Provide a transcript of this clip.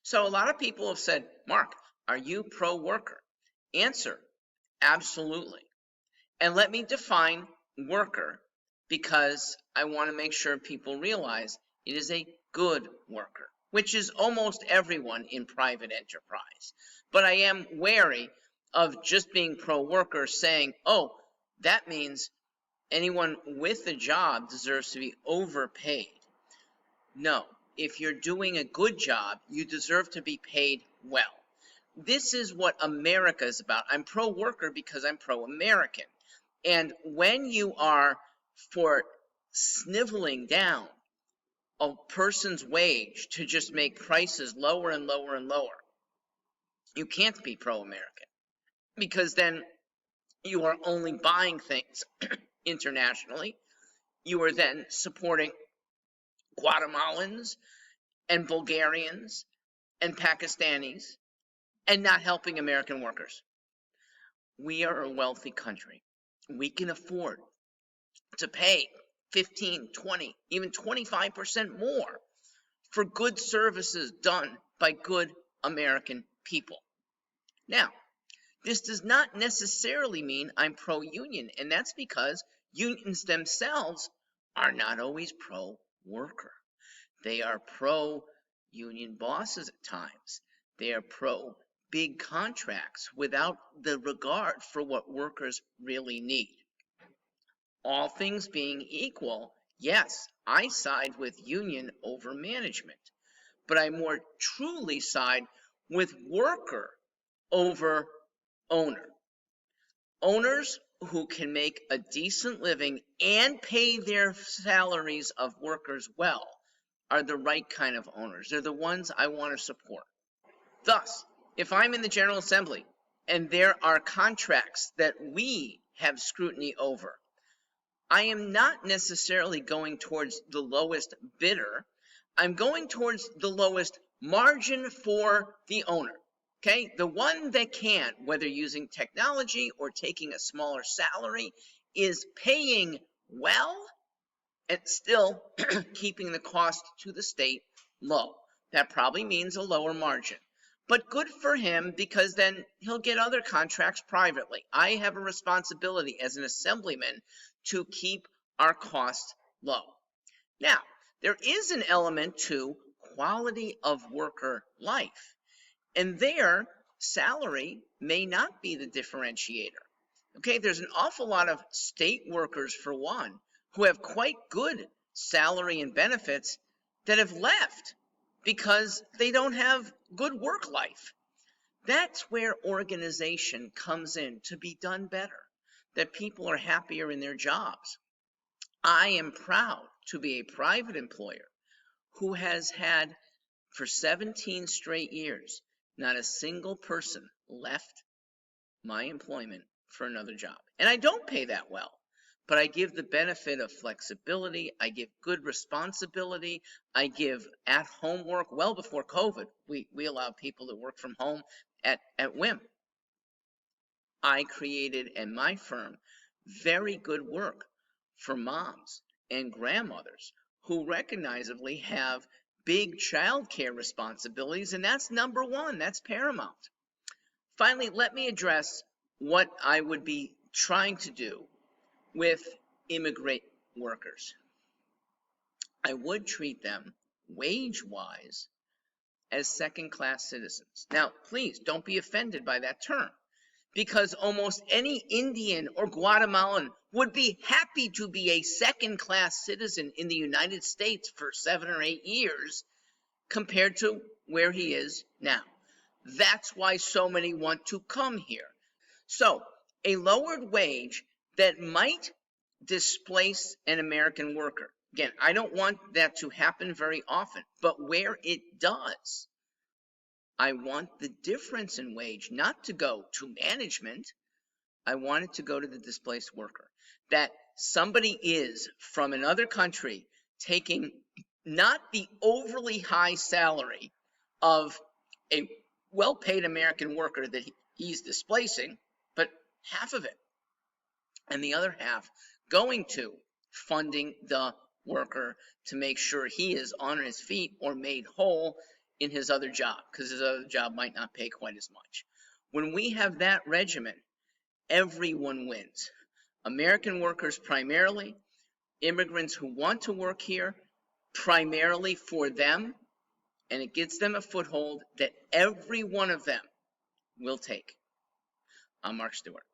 So a lot of people have said, Mark, are you pro-worker? Answer, absolutely. And let me define worker, because I want to make sure people realize it is a good worker, which is almost everyone in private enterprise. But I am wary of just being pro-worker saying, oh, that means anyone with a job deserves to be overpaid. No, if you're doing a good job, you deserve to be paid well. This is what America is about. I'm pro-worker because I'm pro-American. And when you are for sniveling down a person's wage to just make prices lower and lower and lower, you can't be pro-American, because then you are only buying things internationally. You are then supporting Guatemalans and Bulgarians and Pakistanis and not helping American workers. We are a wealthy country. We can afford to pay 15, 20, even 25% more for good services done by good American people. Now, this does not necessarily mean I'm pro-union, and that's because unions themselves are not always pro-worker. They are pro-union bosses at times. They are pro-big contracts without the regard for what workers really need. All things being equal, yes, I side with union over management, but I more truly side with worker over owner. Owners who can make a decent living and pay their salaries of workers well are the right kind of owners. They're the ones I want to support. Thus, if I'm in the General Assembly and there are contracts that we have scrutiny over, I am not necessarily going towards the lowest bidder. I'm going towards the lowest margin for the owner. Okay, the one that can, whether using technology or taking a smaller salary, is paying well and still keeping the cost to the state low. That probably means a lower margin. But good for him, because then he'll get other contracts privately. I have a responsibility as an assemblyman to keep our costs low. Now, there is an element to quality of worker life. And their salary may not be the differentiator. Okay, there's an awful lot of state workers, for one, who have quite good salary and benefits that have left because they don't have good work life. That's where organization comes in to be done better, that people are happier in their jobs. I am proud to be a private employer who has had, for 17 straight years, not a single person left my employment for another job. And I don't pay that well, but I give the benefit of flexibility. I give good responsibility. I give at-home work. Well before COVID, we allowed people to work from home at whim. I created, and my firm, very good work for moms and grandmothers who recognizably have big child care responsibilities, and that's number one. That's paramount. Finally, let me address what I would be trying to do with immigrant workers. I would treat them, wage-wise, as second-class citizens. Now, please don't be offended by that term, because almost any Indian or Guatemalan would be happy to be a second-class citizen in the United States for 7 or 8 years compared to where he is now. That's why so many want to come here. So, a lowered wage that might displace an American worker. Again, I don't want that to happen very often, but where it does, I want the difference in wage not to go to management. I want it to go to the displaced worker. That somebody is from another country taking not the overly high salary of a well-paid American worker that he's displacing, but half of it, and the other half going to funding the worker to make sure he is on his feet or made whole in his other job because his other job might not pay quite as much. When we have that regimen, everyone wins. American workers primarily, immigrants who want to work here primarily for them, and it gives them a foothold that every one of them will take. I'm Mark Stewart.